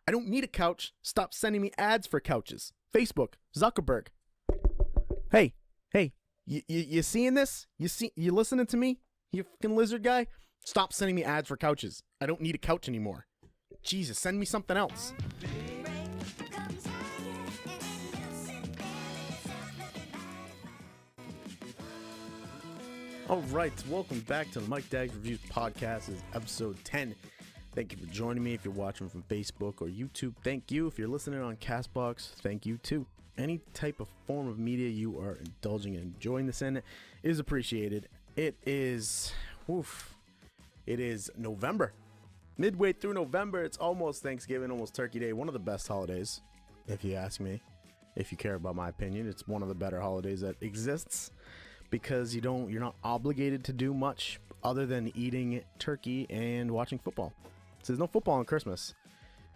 I don't need a couch. Stop sending me ads for couches. Facebook, Zuckerberg. Hey, you seeing this? You listening to me? You fucking lizard guy? Stop sending me ads for couches. I don't need a couch anymore. Jesus, send me something else. All right, welcome back to the Mike Dags Reviews Podcast. This is episode 10. Thank you for joining me. If you're watching from Facebook or YouTube, thank you. If you're listening on CastBox, thank you too. Any type of form of media you are indulging and enjoying this in is appreciated. It is November. Midway through November, it's almost Thanksgiving, almost Turkey Day. One of the best holidays, if you ask me. If you care about my opinion, it's one of the better holidays that exists because you're not obligated to do much other than eating turkey and watching football. So there's no football on Christmas,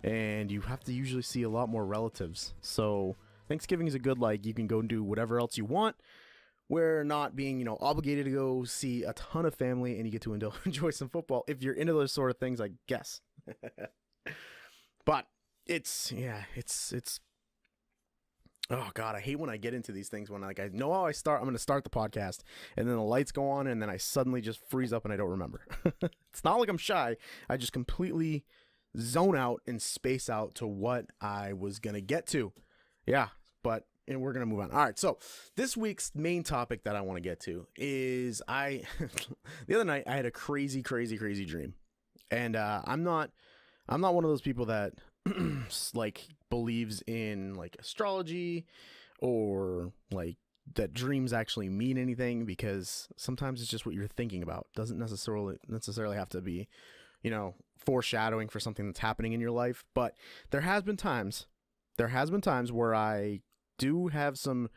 and you have to usually see a lot more relatives. So Thanksgiving is a good, you can go and do whatever else you want. We're not being, obligated to go see a ton of family, and you get to enjoy some football if you're into those sort of things, I guess. But it's oh God, I hate when I get into these things when I know how I'm going to start the podcast, and then the lights go on, and then I suddenly just freeze up and I don't remember. It's not like I'm shy. I just completely zone out and space out to what I was going to get to. Yeah, but we're going to move on. All right, so this week's main topic that I want to get to is the other night I had a crazy dream. And I'm not one of those people that believes in astrology or that dreams actually mean anything, because sometimes it's just what you're thinking about. Doesn't necessarily have to be, foreshadowing for something that's happening in your life. But there has been times where I do have some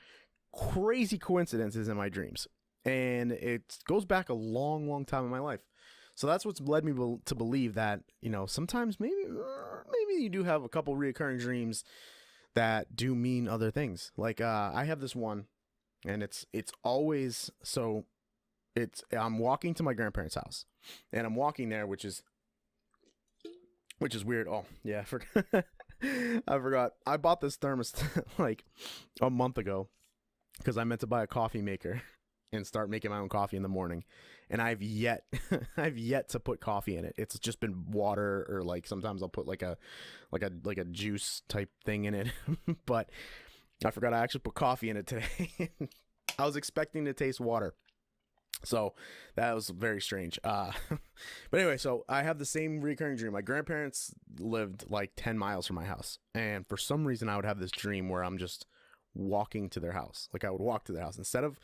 crazy coincidences in my dreams, and it goes back a long time in my life. So that's what's led me to believe that, sometimes maybe you do have a couple reoccurring dreams that do mean other things. I have this one, and it's always, so I'm walking to my grandparents' house, and I'm walking there, which is weird. Oh yeah, I forgot. I bought this thermos a month ago because I meant to buy a coffee maker and start making my own coffee in the morning, and I've yet to put coffee in it. It's just been water, or sometimes I'll put like a juice type thing in it. But I forgot I actually put coffee in it today. I was expecting to taste water, so that was very strange. But anyway, so I have the same recurring dream. My grandparents lived 10 miles from my house, and for some reason I would have this dream where I'm just walking to their house. I would walk to their house instead of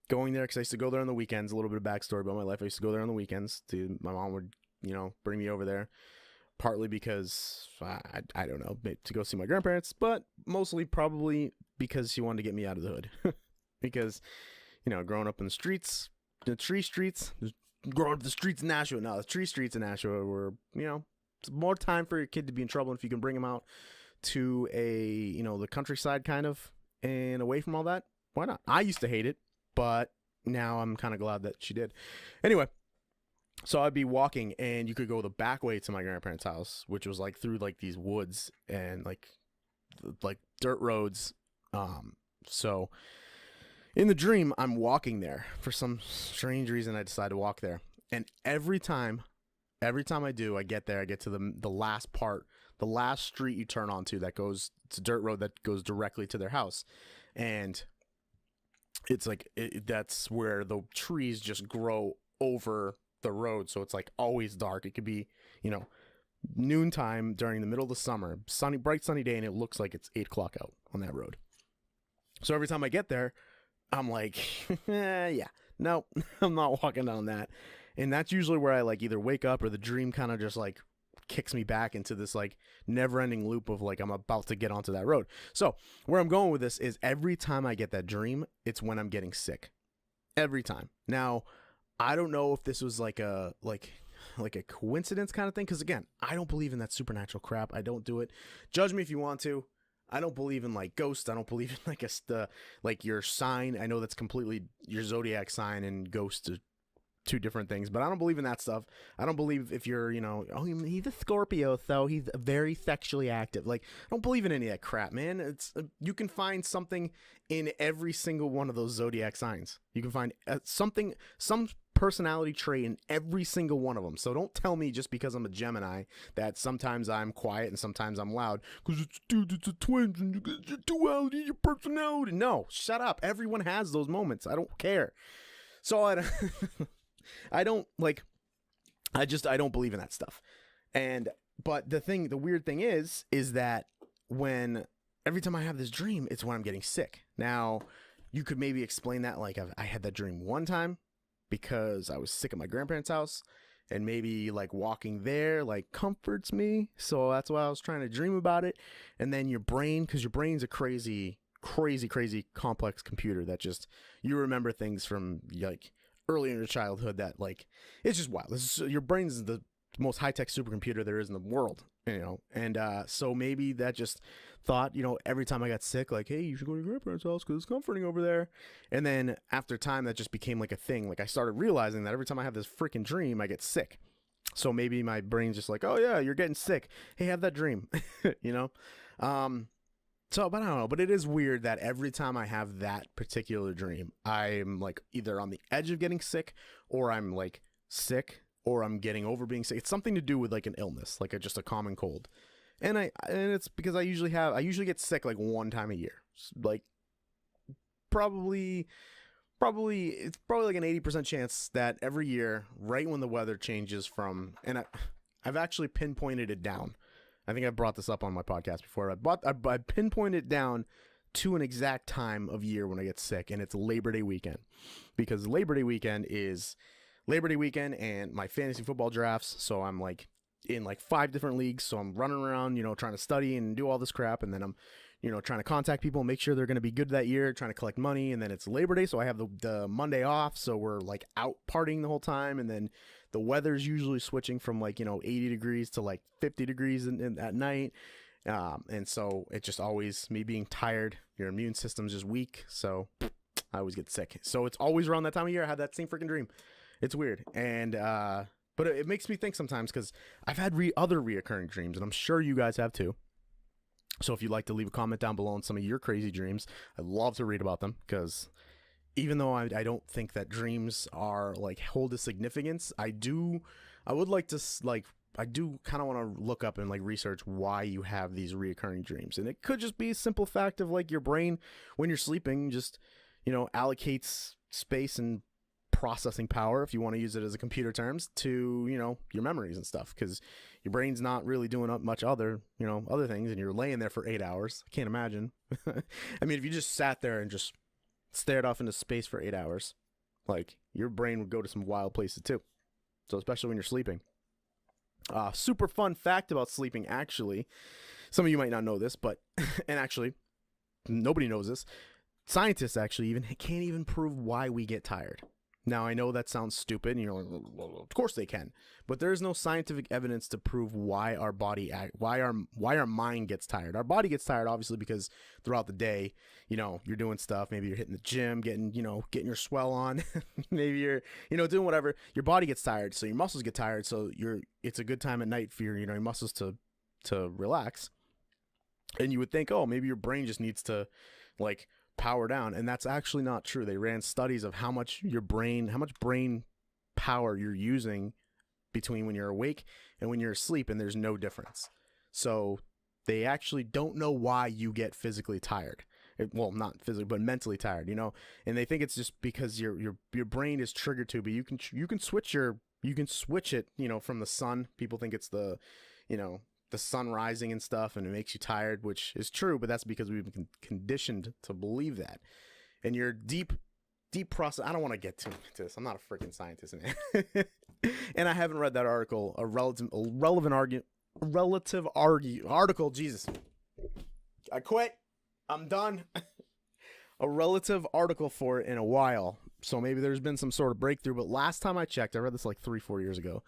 going there, because I used to go there on the weekends. A little bit of backstory about my life. I used to go there on the weekends. My mom would, bring me over there, partly because, I don't know, to go see my grandparents, but mostly probably because she wanted to get me out of the hood. Because, growing up in the streets, the tree streets, growing up the streets in Nashua. No, the tree streets in Nashua were, it's more time for your kid to be in trouble. And if you can bring him out to a, the countryside kind of, and away from all that, why not? I used to hate it, but now I'm kind of glad that she did. Anyway, so I'd be walking, and you could go the back way to my grandparents' house, which was through these woods and dirt roads. So in the dream, I'm walking there. For some strange reason, I decide to walk there, and every time I do, I get there, I get to the last part, the last street you turn onto that goes to dirt road that goes directly to their house, and it's that's where the trees just grow over the road. So it's always dark. It could be, noontime during the middle of the summer, bright sunny day, and it looks like it's 8 o'clock out on that road. So every time I get there, I'm yeah, no, I'm not walking down that. And that's usually where I either wake up, or the dream kind of just kicks me back into this never-ending loop of I'm about to get onto that road. So where I'm going with this is, every time I get that dream, it's when I'm getting sick. Every time. Now, I don't know if this was a coincidence kind of thing, because again, I don't believe in that supernatural crap. I don't do it. Judge me if you want to. I don't believe in ghosts. I don't believe in your sign. I know that's completely your zodiac sign, and ghosts two different things, but I don't believe in that stuff. I don't believe if you're, oh, he's a Scorpio, so he's very sexually active. Like, I don't believe in any of that crap, man. It's you can find something in every single one of those zodiac signs. You can find some personality trait in every single one of them. So don't tell me just because I'm a Gemini that sometimes I'm quiet and sometimes I'm loud, because it's a twins and you get your duality, your personality. No, shut up. Everyone has those moments. I don't care. So I don't I don't believe in that stuff. But the weird thing is that every time I have this dream, it's when I'm getting sick. Now, you could maybe explain that, like, I had that dream one time because I was sick at my grandparents' house, and maybe like walking there like comforts me. So that's why I was trying to dream about it. And then your brain, because your brain's a crazy complex computer that just, you remember things from like early in your childhood that, like, it's just wild. Your brain's the most high-tech supercomputer there is in the world, and so maybe that just thought, every time I got sick, like, hey, you should go to your grandparents' house because it's comforting over there. And then after time, that just became like a thing. Like, I started realizing that every time I have this freaking dream, I get sick. So maybe my brain's just like, oh yeah, you're getting sick, hey, have that dream. So, but I don't know, but it is weird that every time I have that particular dream, I'm like either on the edge of getting sick, or I'm like sick, or I'm getting over being sick. It's something to do with like an illness, like just a common cold. And it's because I usually get sick like one time a year. Like it's probably like an 80% chance that every year, right when the weather changes from, and I've actually pinpointed it down. I think I brought this up on my podcast before. I pinpointed it down to an exact time of year when I get sick, and it's Labor Day weekend, because Labor Day weekend is Labor Day weekend and my fantasy football drafts. So I'm like in like 5 different leagues. So I'm running around, trying to study and do all this crap, and then I'm, trying to contact people, make sure they're going to be good that year, trying to collect money, and then it's Labor Day, so I have the Monday off, so we're like out partying the whole time, and then the weather's usually switching from like 80 degrees to like 50 degrees at night, and so it's just always me being tired. Your immune system's just weak, so I always get sick. So it's always around that time of year I have that same freaking dream. It's weird, and but it makes me think sometimes, because I've had other reoccurring dreams, and I'm sure you guys have too. So if you'd like to leave a comment down below on some of your crazy dreams, I'd love to read about them, because even though I don't think that dreams are like hold a significance, I do kind of want to look up and like research why you have these reoccurring dreams. And it could just be a simple fact of like your brain, when you're sleeping, just, allocates space and processing power, if you want to use it as a computer terms, to, your memories and stuff, because your brain's not really doing much other things, and you're laying there for 8 hours. I can't imagine. I mean, if you just sat there and just stared off into space for 8 hours, like, your brain would go to some wild places too. So especially when you're sleeping. Super fun fact about sleeping, actually. Some of you might not know this, but and actually nobody knows this. Scientists actually can't even prove why we get tired. Now, I know that sounds stupid, and you're like, well, of course they can, but there is no scientific evidence to prove why our mind gets tired. Our body gets tired, obviously, because throughout the day, you're doing stuff. Maybe you're hitting the gym, getting your swell on. Maybe you're, doing whatever. Your body gets tired, so your muscles get tired. So it's a good time at night for your muscles to relax. And you would think, oh, maybe your brain just needs to like power down, and that's actually not true. They ran studies of how much brain power you're using between when you're awake and when you're asleep, and there's no difference. So they actually don't know why you get physically tired. Well, not physically, but mentally tired, and they think it's just because your brain is triggered to, but you can switch it, from the sun. People think it's the sun rising and stuff, and it makes you tired, which is true, but that's because we've been conditioned to believe that. And your deep process, I don't want to get too into this. I'm not a freaking scientist, man. And I haven't read that article, article. Jesus, I quit. I'm done. A relative article for it in a while. So maybe there's been some sort of breakthrough, but last time I checked, I read this like 3-4 years ago.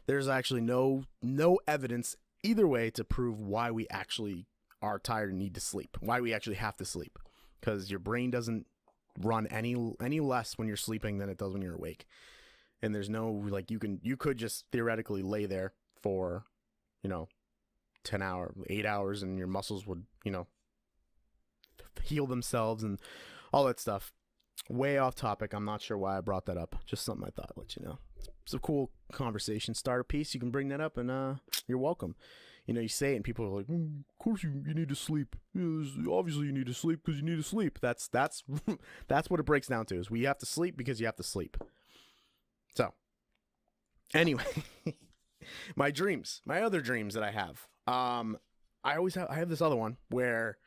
There's actually no evidence either way to prove why we actually are tired and need to sleep, why we actually have to sleep, because your brain doesn't run any less when you're sleeping than it does when you're awake. and there's no like you could just theoretically lay there for 8 hours, and your muscles would heal themselves and all that stuff. Way off topic. I'm not sure why I brought that up. Just something I thought I'd let you know. It's a cool conversation starter piece. You can bring that up, and you're welcome. You say it, and people are like, of course you need to sleep. Obviously you need to sleep because you need to sleep. That's that's what it breaks down to, is we have to sleep because you have to sleep. So, anyway, my other dreams that I have. I have this other one where,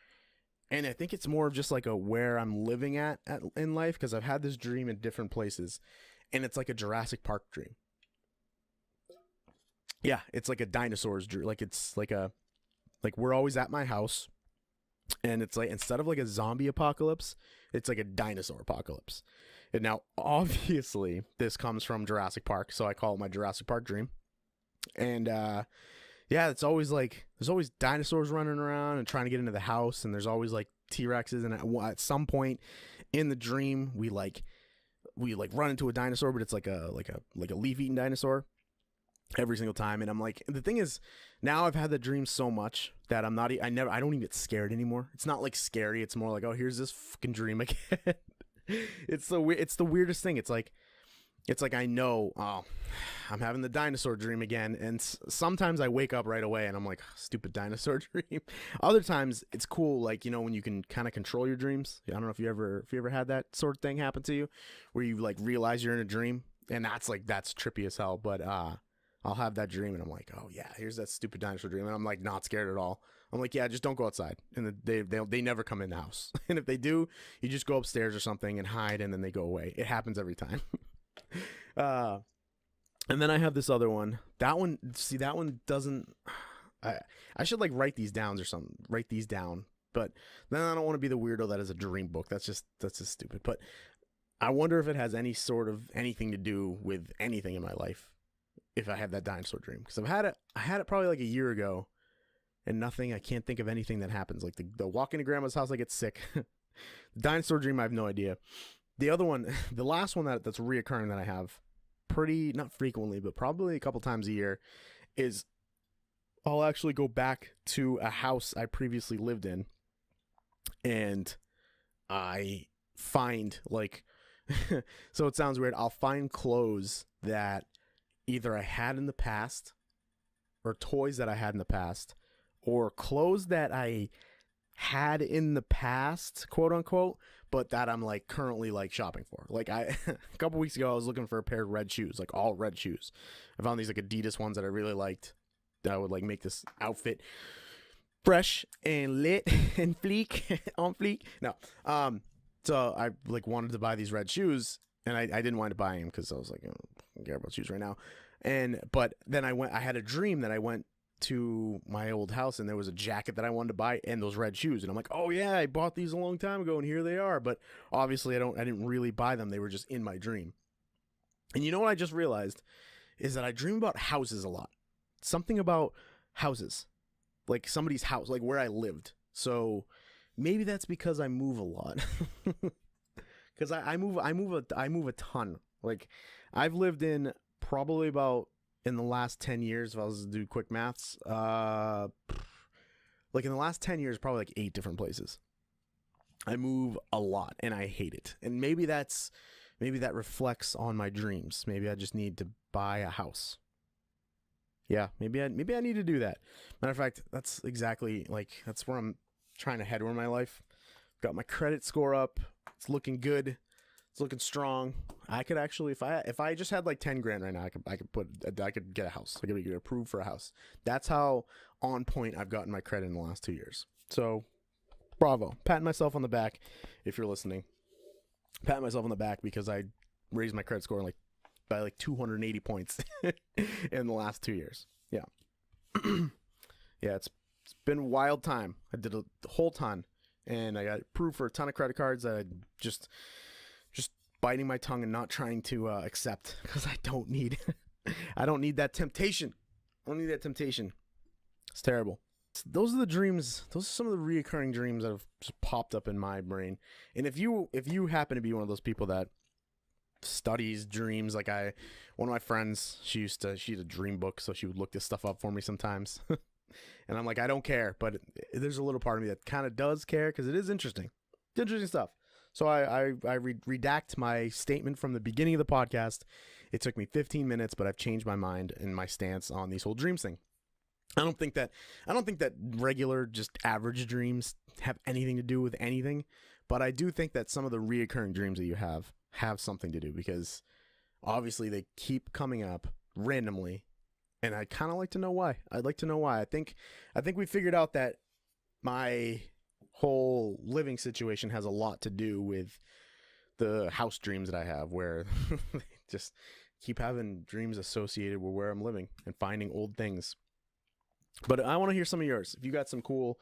and I think it's more of just like a where I'm living at in life, because I've had this dream in different places, and it's like a Jurassic Park dream. Yeah, it's like a dinosaurs dream. Like it's like we're always at my house, and it's like, instead of like a zombie apocalypse, it's like a dinosaur apocalypse. And now, obviously, this comes from Jurassic Park, so I call it my Jurassic Park dream. And yeah, it's always like there's always dinosaurs running around and trying to get into the house, and there's always like T-Rexes, and at some point in the dream, we run into a dinosaur, but it's like a leaf-eating dinosaur every single time. And I'm like, the thing is, now I've had the dream so much that I don't even get scared anymore. It's not like scary. It's more like, oh, here's this fucking dream again. It's the weirdest thing. It's like I know, oh, I'm having the dinosaur dream again, and sometimes I wake up right away and I'm like, oh, stupid dinosaur dream. Other times it's cool, like when you can kind of control your dreams. I don't know if you ever had that sort of thing happen to you, where you like realize you're in a dream, and that's trippy as hell. But I'll have that dream, and I'm like, oh yeah, here's that stupid dinosaur dream, and I'm like not scared at all. I'm like, yeah, just don't go outside, and they never come in the house. And if they do, you just go upstairs or something and hide, and then they go away. It happens every time. And then I have this other one. That one doesn't. I should like write these down or something. Write these down, but then I don't want to be the weirdo that is a dream book. That's just stupid. But I wonder if it has anything to do with anything in my life. If I have that dinosaur dream, because I had it probably like a year ago, and nothing. I can't think of anything that happens. Like the walk into grandma's house, I get sick. The dinosaur dream, I have no idea. The other one, the last one that's reoccurring that I have not frequently, but probably a couple times a year, is I'll actually go back to a house I previously lived in, and I find like, so it sounds weird, I'll find clothes that either I had in the past, or toys that I had in the past, or clothes that I had in the past, quote unquote, but that I'm like currently like shopping for. Like a couple weeks ago, I was looking for a pair of red shoes, like all red shoes. I found these like Adidas ones that I really liked, that would like make this outfit fresh and lit and on fleek. No, so I like wanted to buy these red shoes, and I didn't want to buy them because I was like, I don't care about shoes right now. But then I had a dream that I went to my old house, and there was a jacket that I wanted to buy and those red shoes, and I'm like, oh yeah, I bought these a long time ago, and here they are. But obviously I didn't really buy them. They were just in my dream. And you know what I just realized is that I dream about houses a lot. Something about houses, like somebody's house, like where I lived. So maybe that's because I move a lot. Because I move a ton. Like I've lived in probably about, in the last 10 years, if I was to do quick maths, like in the last 10 years, probably like 8 different places. I move a lot, and I hate it. And maybe that reflects on my dreams. Maybe I just need to buy a house. Yeah, maybe I need to do that. Matter of fact, that's exactly that's where I'm trying to head in my life. Got my credit score up. It's looking good. It's looking strong. I could actually, if I just had like 10 grand right now, I could get a house. I could get approved for a house. That's how on point I've gotten my credit in the last 2 years. So, bravo, patting myself on the back. If you're listening, patting myself on the back because I raised my credit score by like 280 points in the last 2 years. Yeah, yeah, it's been a wild time. I did the whole ton, and I got approved for a ton of credit cards that I just biting my tongue and not trying to accept, because I don't need that temptation. I don't need that temptation. It's terrible. Those are the dreams. Those are some of the reoccurring dreams that have just popped up in my brain. And if you happen to be one of those people that studies dreams. Like one of my friends, she had a dream book, so she would look this stuff up for me sometimes. And I'm like, I don't care, but there's a little part of me that kind of does care because it is interesting. It's interesting stuff. So I redact my statement from the beginning of the podcast. It took me 15 minutes, but I've changed my mind and my stance on these whole dreams thing. I don't think that regular, just average dreams have anything to do with anything, but I do think that some of the reoccurring dreams that you have something to do, because obviously they keep coming up randomly, and I kind of like to know why. I'd like to know why. I think we figured out that my whole living situation has a lot to do with the house dreams that I have, where they just keep having dreams associated with where I'm living and finding old things. But I want to hear some of yours. If you got some cool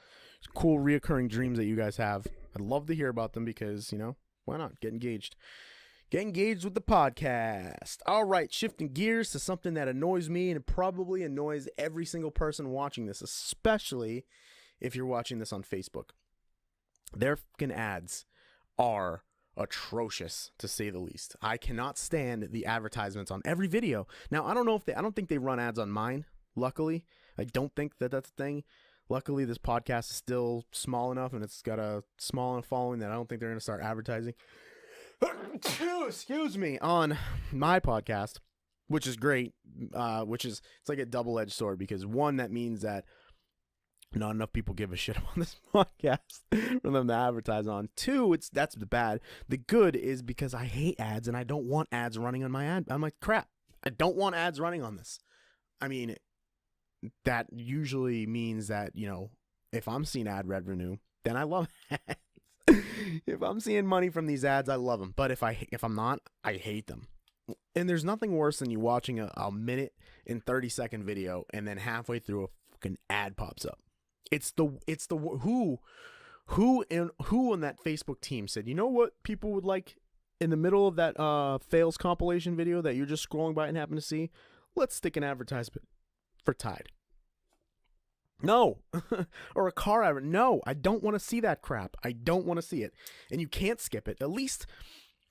reoccurring dreams that you guys have, I'd love to hear about them, because, why not? Get engaged. Get engaged with the podcast. All right, shifting gears to something that annoys me, and it probably annoys every single person watching this, especially if you're watching this on Facebook. Their fucking ads are atrocious, to say the least. I cannot stand the advertisements on every video. Now, I don't think they run ads on mine, luckily. I don't think that that's a thing. Luckily, this podcast is still small enough, and it's got a small enough following that I don't think they're going to start advertising. Excuse me, on my podcast, which is great. It's like a double-edged sword, because one, that means that not enough people give a shit about this podcast for them to advertise on. Two, that's the bad. The good is because I hate ads, and I don't want ads running on my ad. I'm like, crap, I don't want ads running on this. I mean, that usually means that, if I'm seeing ad revenue, then I love ads. If I'm seeing money from these ads, I love them. But if I'm not, I hate them. And there's nothing worse than you watching a minute and 30-second video, and then halfway through a fucking ad pops up. Who on that Facebook team said, you know what people would like in the middle of that fails compilation video that you're just scrolling by and happen to see? Let's stick an advertisement for Tide. No. Or a car advert. No, I don't want to see that crap. I don't want to see it. And you can't skip it. At least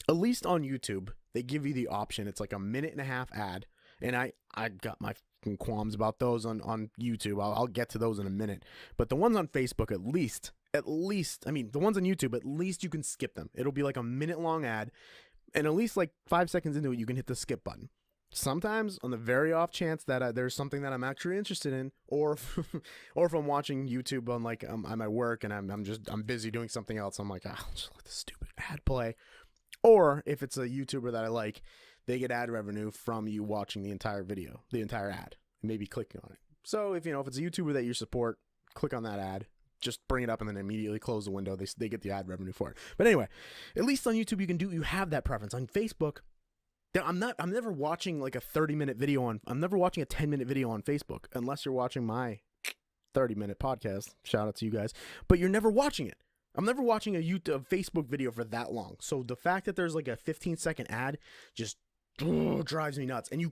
on YouTube, they give you the option. It's like a 1.5-minute ad. And I got my qualms about those on YouTube. I'll get to those in a minute. But the ones on Facebook, at least, the ones on YouTube, at least you can skip them. It'll be like a 1-minute-long ad. And at least like 5 seconds into it, you can hit the skip button. Sometimes, on the very off chance that there's something that I'm actually interested in, or if I'm watching YouTube on I'm at work and I'm busy doing something else, I'm like, I'll just let the stupid ad play. Or if it's a YouTuber that I like, they get ad revenue from you watching the entire video, the entire ad, maybe clicking on it. So if it's a YouTuber that you support, click on that ad, just bring it up and then immediately close the window. They get the ad revenue for it. But anyway, at least on YouTube you have that preference. On Facebook, I'm never watching like a 30-minute video I'm never watching a 10-minute video on Facebook, unless you're watching my 30-minute podcast. Shout out to you guys. But you're never watching it. I'm never watching a Facebook video for that long. So the fact that there's like a 15-second ad just drives me nuts. And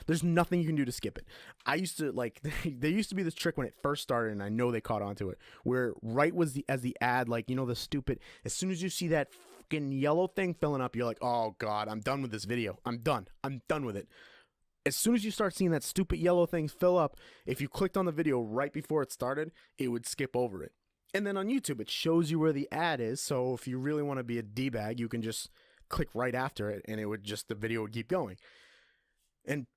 there's nothing you can do to skip it. I used to there used to be this trick when it first started, and I know they caught on to it, where as the ad, the stupid, as soon as you see that fucking yellow thing filling up, you're like, oh God, I'm done with this video. I'm done with it. As soon as you start seeing that stupid yellow thing fill up, if you clicked on the video right before it started, it would skip over it. And then on YouTube, it shows you where the ad is. So if you really want to be a D-bag, you can just click right after it, and the video would keep going. And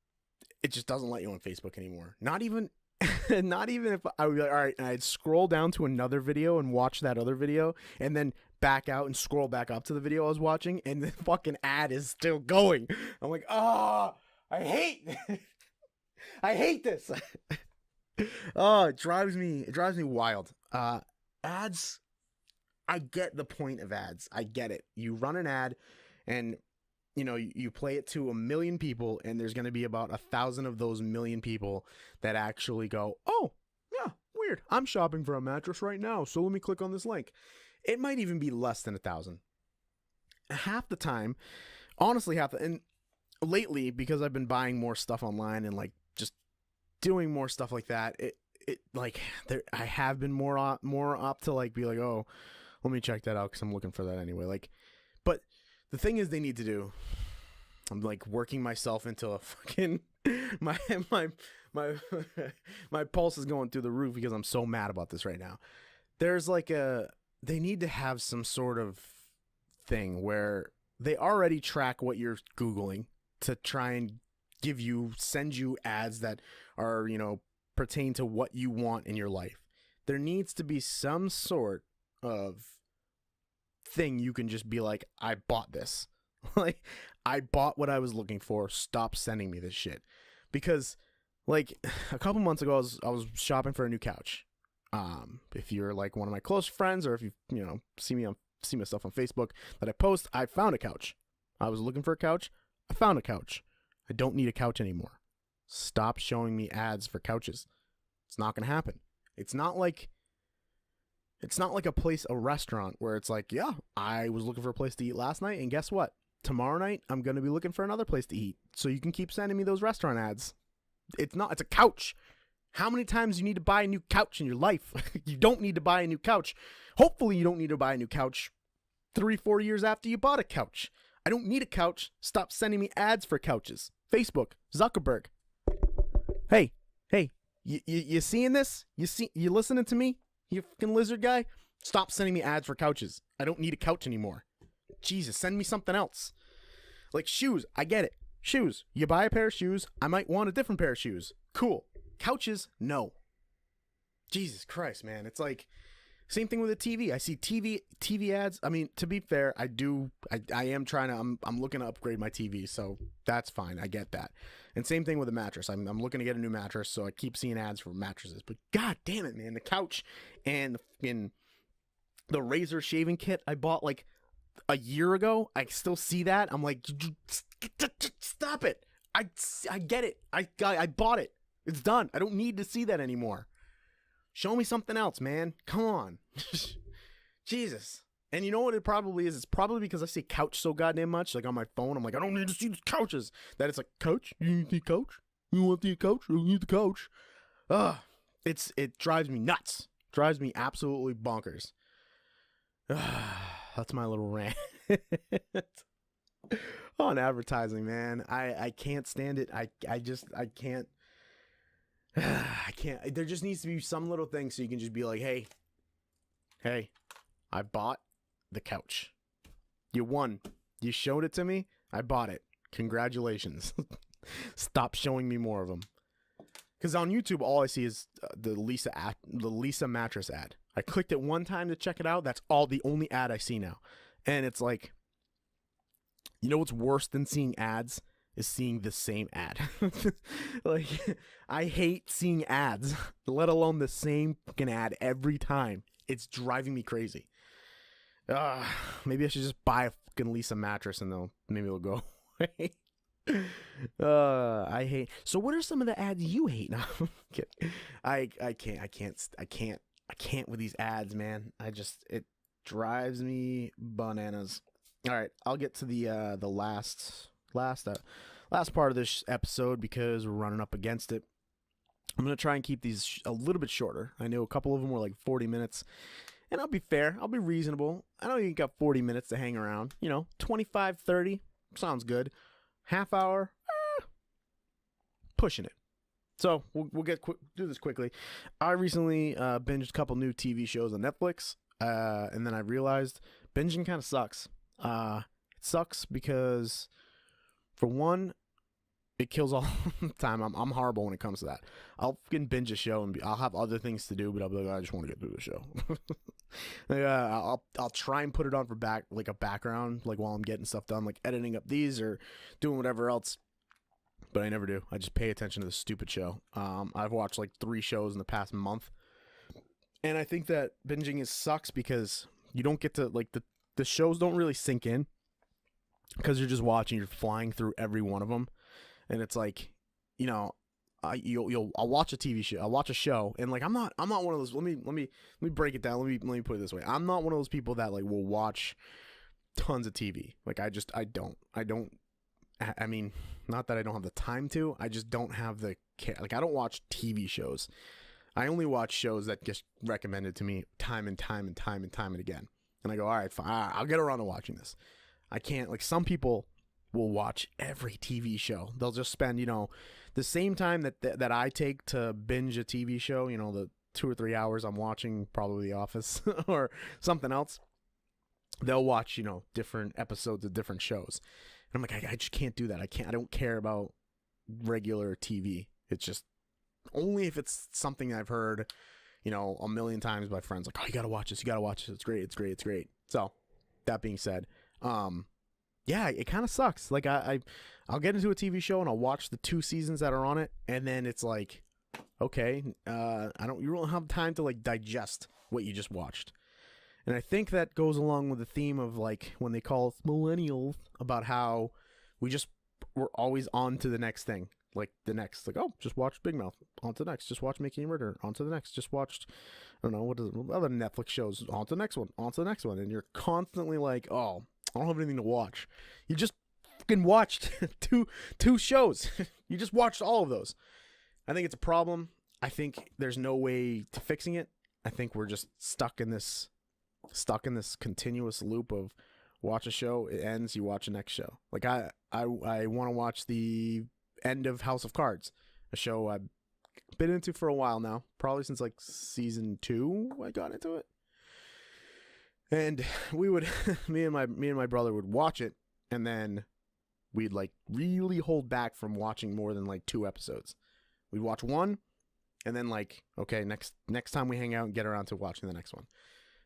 it just doesn't let you on Facebook anymore. Not even if I would be like, all right, and I'd scroll down to another video and watch that other video, and then back out and scroll back up to the video I was watching, and the fucking ad is still going. I'm like, I hate this. Oh, it drives me wild. Ads, I get the point of ads. I get it. You run an ad, and you play it to 1 million people, and there's going to be about 1,000 of those 1 million people that actually go, oh, yeah, weird. I'm shopping for a mattress right now, so let me click on this link. It might even be less than 1,000. Half the time, honestly, and lately, because I've been buying more stuff online and just doing more stuff like that, I have been more up to be like, oh, let me check that out because I'm looking for that anyway. But the thing is, they need to do I'm like working myself into a fucking my my my my pulse is going through the roof because I'm so mad about this right now. There's like they need to have some sort of thing where they already track what you're Googling to try and send you ads that are, pertain to what you want in your life. There needs to be some sort of thing you can just be like, I bought this. Like, I bought what I was looking for. Stop sending me this shit. Because, like, a couple months ago, I was shopping for a new couch. If you're like one of my close friends, or if you see my stuff on Facebook that I post, I found a couch. I was looking for a couch. I found a couch. I don't need a couch anymore. Stop showing me ads for couches. It's not gonna happen. It's not like a restaurant where it's like, yeah, I was looking for a place to eat last night, and guess what? Tomorrow night, I'm gonna be looking for another place to eat. So you can keep sending me those restaurant ads. It's a couch. How many times do you need to buy a new couch in your life? You don't need to buy a new couch. Hopefully you don't need to buy a new couch 3-4 years after you bought a couch. I don't need a couch. Stop sending me ads for couches. Facebook, Zuckerberg. Hey, you seeing this? You listening to me? You fucking lizard guy? Stop sending me ads for couches. I don't need a couch anymore. Jesus, send me something else. Like shoes, I get it. Shoes. You buy a pair of shoes, I might want a different pair of shoes. Cool. Couches, no. Jesus Christ, man. It's like same thing with the TV. I see TV ads. I mean, to be fair, I am trying to I'm looking to upgrade my TV, so that's fine. I get that. And same thing with the mattress. I'm looking to get a new mattress, so I keep seeing ads for mattresses. But god damn it, man, the couch and the razor shaving kit I bought like a year ago, I still see that. I'm like, stop it. I get it. I bought it. It's done. I don't need to see that anymore. Show me something else, man. Come on. Jesus. And you know what it probably is? It's probably because I say couch so goddamn much. Like on my phone, I'm like, I don't need to see these couches. That it's like, couch? You need the couch? You want the couch? You need the couch? It drives me nuts. Drives me absolutely bonkers. That's my little rant. On advertising, man. I can't stand it. I can't. I can't. There just needs to be some little thing so you can just be like, hey, I bought the couch. You won. You showed it to me. I bought it. Congratulations. Stop showing me more of them. Because on YouTube, all I see is the Lisa mattress ad. I clicked it one time to check it out. That's the only ad I see now. And it's like, you know what's worse than seeing ads? Is seeing the same ad. Like, I hate seeing ads, let alone the same fucking ad every time. It's driving me crazy. Maybe I should just buy a fucking Lisa mattress and maybe it'll go away. I hate. So what are some of the ads you hate now? I can't with these ads, man. It drives me bananas. All right, I'll get to the last part of this episode because we're running up against it. I'm going to try and keep these a little bit shorter. I know a couple of them were like 40 minutes. And I'll be fair. I'll be reasonable. I know you got 40 minutes to hang around. 25, 30. Sounds good. Half hour. Pushing it. So we'll do this quickly. I recently binged a couple new TV shows on Netflix. And then I realized binging kind of sucks. It sucks because, for one, it kills all the time. I'm horrible when it comes to that. I'll fucking binge a show and I'll have other things to do, but I'll be like, I just want to get through the show. I'll try and put it on for a background, like while I'm getting stuff done, like editing up these or doing whatever else. But I never do. I just pay attention to the stupid show. I've watched like 3 shows in the past month, and I think that binging sucks because you don't get to the shows don't really sink in because you're just watching. You're flying through every one of them. And it's like, I'll watch a TV show. I'll watch a show, and like I'm not one of those. Let me break it down. Let me put it this way. I'm not one of those people that like will watch tons of TV. Like I don't. I mean, not that I don't have the time to. I just don't have the care. Like I don't watch TV shows. I only watch shows that get recommended to me time and time and again. And I go, all right, fine. I'll get around to watching this. I can't. Like some people will watch every TV show. They'll just spend, the same time that I take to binge a TV show, the 2 or 3 hours I'm watching probably The Office or something else. They'll watch, different episodes of different shows. And I'm like, I just can't do that. I don't care about regular TV. It's just only if it's something I've heard, a million times by friends. Like, oh, you got to watch this. You got to watch this. It's great. It's great. It's great. So that being said, yeah, it kind of sucks. Like I'll get into a TV show and I'll watch the 2 seasons that are on it. And then it's like, okay, you don't have time to like digest what you just watched. And I think that goes along with the theme of like when they call us millennials about how we're always on to the next thing. Like the next, like, oh, just watched Big Mouth. On to the next. Just watched Making a Murder. On to the next. Just watched, I don't know, what other Netflix shows. On to the next one. On to the next one. And you're constantly like, oh, I don't have anything to watch. You just fucking watched two shows. You just watched all of those. I think it's a problem. I think there's no way to fixing it. I think we're just stuck in this continuous loop of watch a show, it ends, you watch the next show. Like I want to watch the end of House of Cards, a show I've been into for a while now, probably since like season 2 I got into it. And we would me and my brother would watch it, and then we'd like really hold back from watching more than like 2 episodes. We'd watch one, and then like, okay, next time we hang out and get around to watching the next one.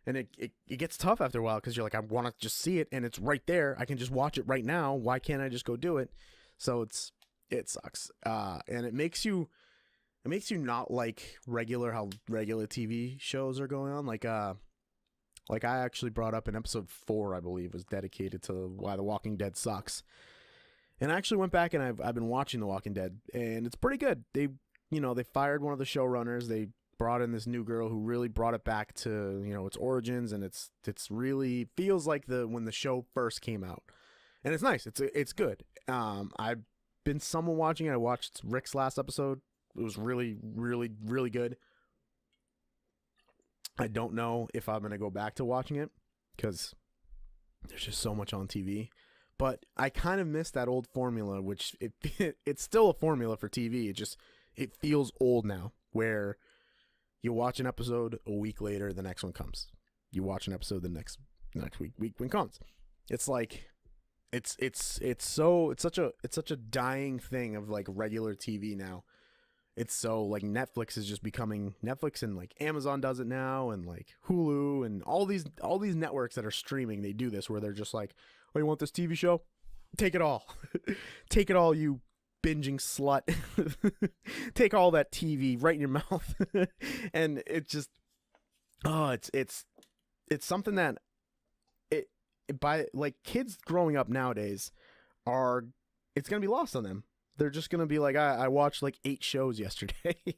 And it gets tough after a while because you're like, I want to just see it and it's right there. I can just watch it right now. Why can't I just go do it? So it sucks. And it makes you not like how regular TV shows are going on. Like I actually brought up in episode 4, I believe, was dedicated to why The Walking Dead sucks. And I actually went back and I've been watching The Walking Dead, and it's pretty good. They fired one of the showrunners. They brought in this new girl who really brought it back to, its origins, and it's really feels like when the show first came out. And it's nice. It's good. I've been somewhat watching it. I watched Rick's last episode. It was really, really, really good. I don't know if I'm going to go back to watching it because there's just so much on TV. But I kind of miss that old formula, which it's still a formula for TV. It feels old now, where you watch an episode, a week later, the next one comes. You watch an episode, the next week when comes. It's like it's such a dying thing of like regular TV now. It's so like Netflix is just becoming Netflix, and like Amazon does it now, and like Hulu and all these networks that are streaming, they do this where they're just like, oh, you want this TV show? Take it all. Take it all, you binging slut. Take all that TV right in your mouth. And it just, it's something that by like kids growing up nowadays it's gonna be lost on them. They're just gonna be like, I watched like 8 shows yesterday.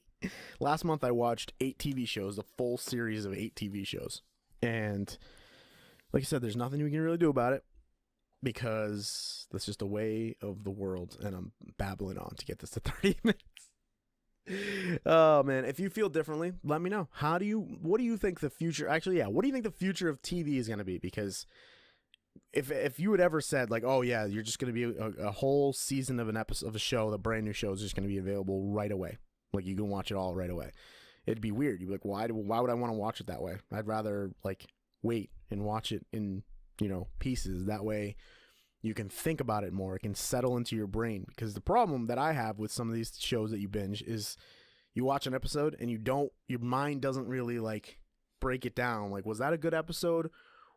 Last month I watched 8 TV shows, a full series of 8 TV shows. And like I said, there's nothing you can really do about it, because that's just a way of the world, and I'm babbling on to get this to 30 minutes. Oh man, if you feel differently, let me know. What do you think the future, what do you think the future of TV is going to be? Because if you had ever said like, oh yeah, you're just going to be a whole season of an episode of a show, the brand new show is just going to be available right away. Like you can watch it all right away. It'd be weird. You'd be like, why would I want to watch it that way? I'd rather like wait and watch it in, pieces. That way you can think about it more. It can settle into your brain. Because the problem that I have with some of these shows that you binge is you watch an episode and your mind doesn't really like break it down. Like, was that a good episode?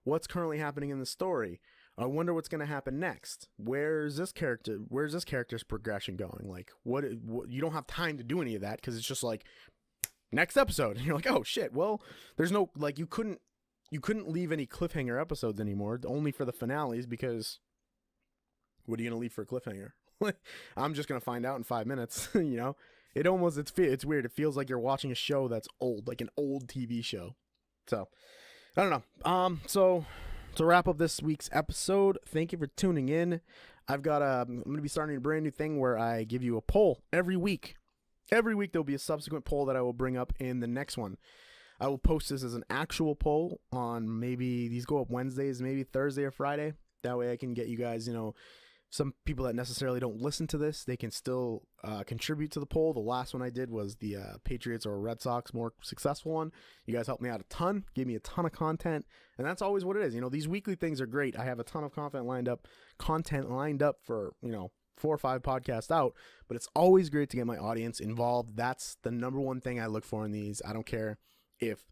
What's currently happening in the story? I wonder what's going to happen next. Where's this character's progression going? Like, what you don't have time to do any of that, because it's just like next episode. And you're like, oh shit. Well, there's no, like, you couldn't leave any cliffhanger episodes anymore, only for the finales, because what are you going to leave for a cliffhanger? I'm just going to find out in 5 minutes, it's weird. It feels like you're watching a show that's old, like an old TV show. So, I don't know. So to wrap up this week's episode, thank you for tuning in. I'm going to be starting a brand new thing where I give you a poll every week. Every week there'll be a subsequent poll that I will bring up in the next one. I will post this as an actual poll on, maybe these go up Wednesdays, maybe Thursday or Friday. That way I can get you guys, some people that necessarily don't listen to this, they can still contribute to the poll. The last one I did was the Patriots or Red Sox more successful one. You guys helped me out a ton, gave me a ton of content, and that's always what it is. These weekly things are great. I have a ton of content lined up for 4 or 5 podcasts out, but it's always great to get my audience involved. That's the number one thing I look for in these. I don't care if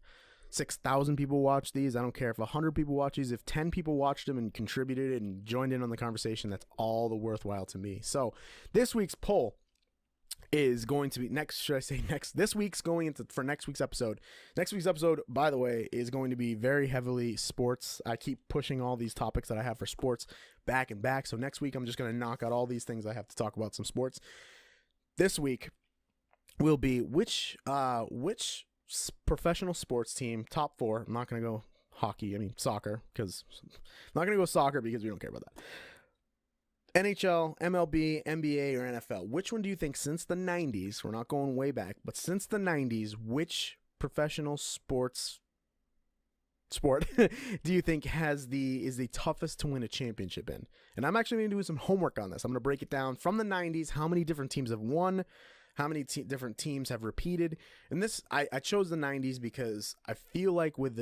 6,000 people watch these. I don't care if 100 people watch these. If 10 people watched them and contributed and joined in on the conversation, that's all the worthwhile to me. So this week's poll is going to be this week's going into for next week's episode. Next week's episode, by the way, is going to be very heavily sports. I keep pushing all these topics that I have for sports back and back. So next week, I'm just going to knock out all these things I have to talk about some sports. This week will be which professional sports team, top 4. I'm not going to go soccer, because I'm not going to go soccer because we don't care about that. NHL, MLB, NBA, or NFL. Which one do you think, since the 90s, we're not going way back, but since the 90s, which professional sport do you think is the toughest to win a championship in? And I'm actually going to do some homework on this. I'm going to break it down from the 90s, how many different teams have won, how many different teams have repeated. And this, I chose the 90s because I feel like with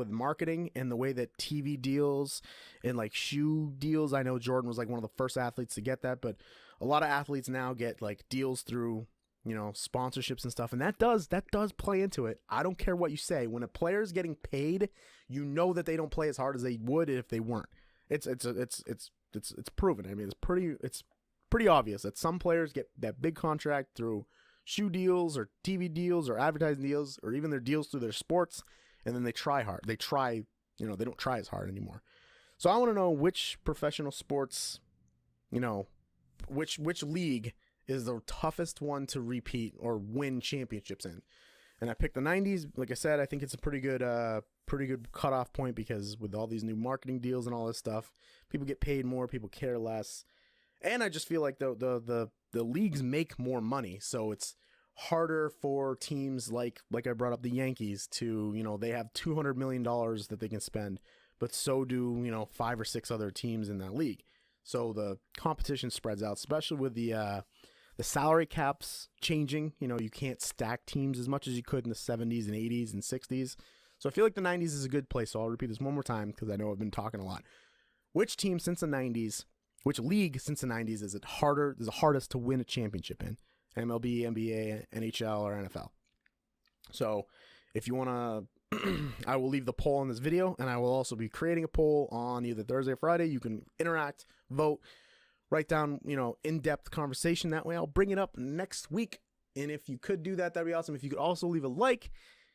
marketing and the way that TV deals and like shoe deals, I know Jordan was like one of the first athletes to get that, but a lot of athletes now get like deals through, sponsorships and stuff. And that does play into it. I don't care what you say. When a player's getting paid, that they don't play as hard as they would if they weren't. It's proven. I mean, it's pretty obvious that some players get that big contract through shoe deals or TV deals or advertising deals or even their deals through their sports, and then they try hard. They don't try as hard anymore. So I want to know which professional sports, which league is the toughest one to repeat or win championships in. And I picked the 90s. Like I said, I think it's a pretty good cutoff point, because with all these new marketing deals and all this stuff, people get paid more, people care less. And I just feel like the leagues make more money, so it's harder for teams like I brought up the Yankees to, they have $200 million that they can spend, but so do 5 or 6 other teams in that league. So the competition spreads out, especially with the salary caps changing. You can't stack teams as much as you could in the 70s and 80s and 60s. So I feel like the 90s is a good place. So I'll repeat this one more time because I know I've been talking a lot. Which team since the 90s? Which league since the 90s is the hardest to win a championship in? MLB, NBA, NHL, or NFL? So if you want to, I will leave the poll in this video, and I will also be creating a poll on either Thursday or Friday. You can interact, vote, write down, in-depth conversation. That way I'll bring it up next week. And if you could do that, that'd be awesome. If you could also leave a like,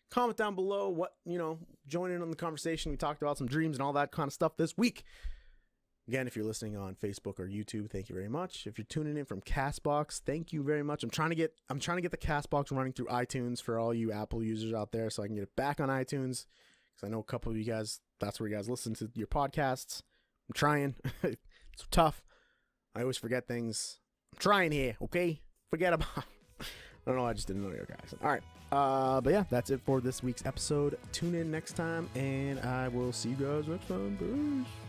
comment down below join in on the conversation. We talked about some dreams and all that kind of stuff this week. Again, if you're listening on Facebook or YouTube, thank you very much. If you're tuning in from Castbox, thank you very much. I'm trying to get the Castbox running through iTunes for all you Apple users out there, so I can get it back on iTunes, because I know a couple of you guys, that's where you guys listen to your podcasts. I'm trying. It's tough. I always forget things. I'm trying here, okay? Forget about I don't know, I just didn't know your guys. All right. But yeah, that's it for this week's episode. Tune in next time, and I will see you guys next time. Peace.